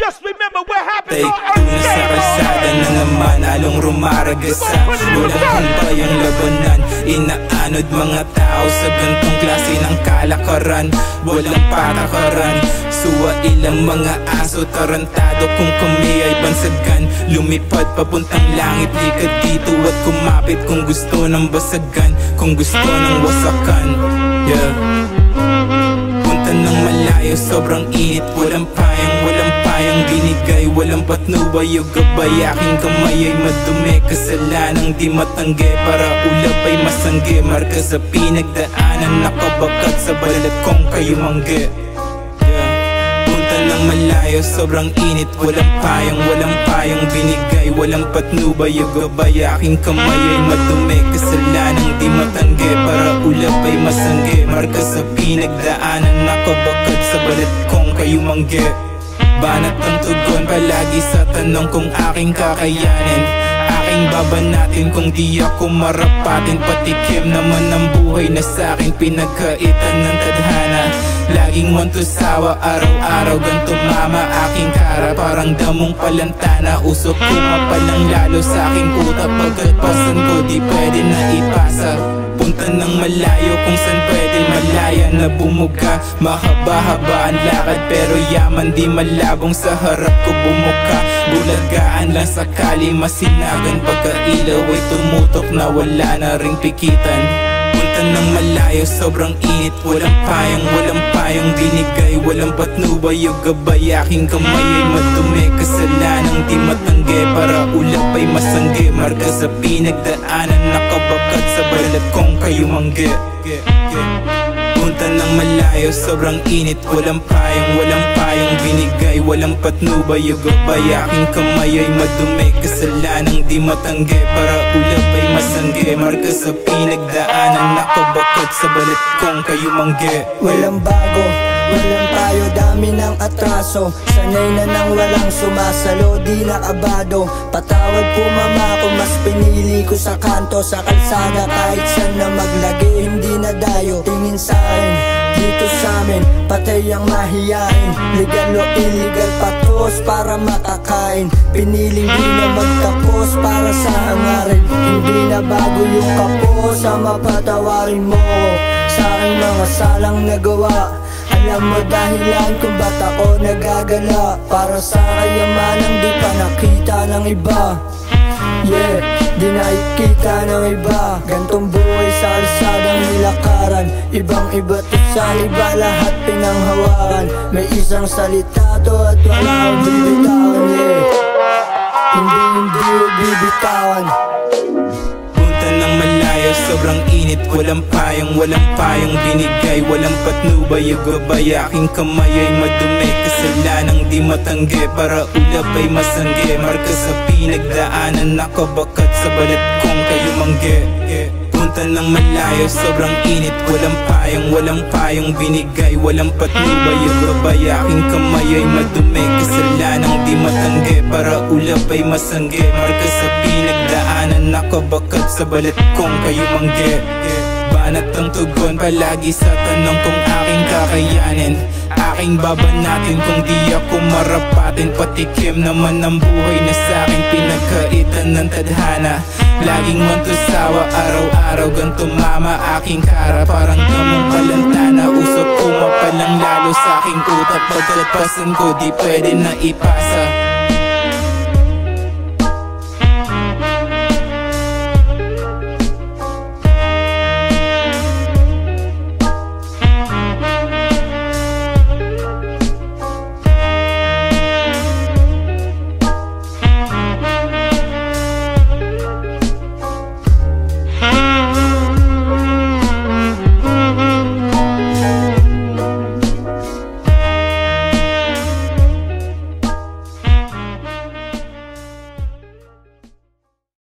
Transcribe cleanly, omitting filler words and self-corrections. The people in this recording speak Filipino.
Just remember what happened. Take two na sa kalsada na naman, along rumaragasa. Walang humpay ang labanan, inaanod mga tao sa gantong klase ng kalakaran. Walang patakaran, suwa ilang mga aso tarantado. Kung kami ay bansagan, lumipad papuntang langit. Likad dito at kumapit kung gusto ng basagan, kung gusto ng wasakan. Yeah. Punta ng malayo, sobrang init. Walang payang binigay. Walang patnubay o gabay. Aking kamay ay madumi, kasalanang di matanggi. Para ulap ay masanggi, marka sa pinagdaanan. Nakabakat sa balat kong kayo manggi. Punta ng malayo, sobrang init. Walang payang binigay. Walang patnubay o gabay. Aking kamay ay madumi, kasalanang di matanggi. Para ulap ay masanggi, marka sa pinagdaanan. Nakabakat sa balat kong kayo manggi. Banat ang tugon palagi sa tanong kung aking kakayanin. Aking babanatin kung di ako marapatin. Patikim naman ang buhay na sa'kin pinagkaitan ng tadhana. Laging wantusawa, araw-araw ganto mama. Aking kara parang damong palantana. Usok ko mapalang lalo sa'king utak. Pagkalpasan ko di pwede na ipasa. Punta ng malayo kung saan pwede malaya na bumuga. Mahaba-haba ang lakad pero yaman di malabong sa harap ko bumuka. Bulagaan lang sakali masinagan. Pagkailaw ay tumutok na wala na ring pikitan. Punta ng malayo, sobrang init. Walang payang binigay. Walang patnubay o gabay. Aking kamay ay madumi, kasalanang di matanggi. Para ulap ay masanggi, marka sa pinagdaanan. Nakabakat sa balat kong kayo manggi. Punta ng malayo, sobrang init. Walang payang binigay. Walang patnubay o gabay. Aking kamay ay madumi, kasalanang di matanggi. Para ulap ay masanggi, marka sa pinagdaanan. Nakabakat sa balat kong kayo manggi. Walang bago, walang tayo, dami ng atraso. Sanay na nang walang sumasalo, di na abado. Patawad po mama kung mas pinili ko sa kanto. Sa kalsada kahit saan na maglagi, hindi na dayo. Tingin sa'kin, dito sa'min, patay ang mahiyain. Legal o illegal, patos para makakain. Piniling di na magtapos para sa hangarin. Hindi na bago yung kapos, sama patawarin mo sa aking mga salang nagawa. Alam mo dahilan kung ba't ako nagagala. Para sa kayamanang di pa nakita ng iba. Yeah, di nakikita ng iba. Gantong buhay sa alsadang nilakaran. Ibang iba to sa iba, lahat pinanghawakan. May isang salita to at wala akong bibitawan. Yeah, hindi bibitawan. Ng malayo, sobrang init. Walang payang binigay. Walang patnubay o gabay. Aking kamay ay madumi, kasalanang di matanggi. Para ulap ay masanggi, marka sa pinagdaanan. Nakabakat sa balat kong kayo manggi. Punta ng malayo, sobrang init. Walang payang binigay. Walang patnubay o gabay. Aking kamay ay madumi, kasalanang di matanggi. Para ulap ay masanggi, marka sa pinagdaanan. Nakabakat sa balat kong kayo manggi. Banat ang tugon palagi sa tanong kung aking kakayanin. Aking babanatin kung di ako marapatin. Patikim naman ang buhay na sa'kin pinagkaitan ng tadhana. Laging wantusawa, araw-araw ganto mama. Aking kara parang damong palantana. Usok ko mapalang lalo sa'king utak. Pagkalpasan ko di pwede na ipasa.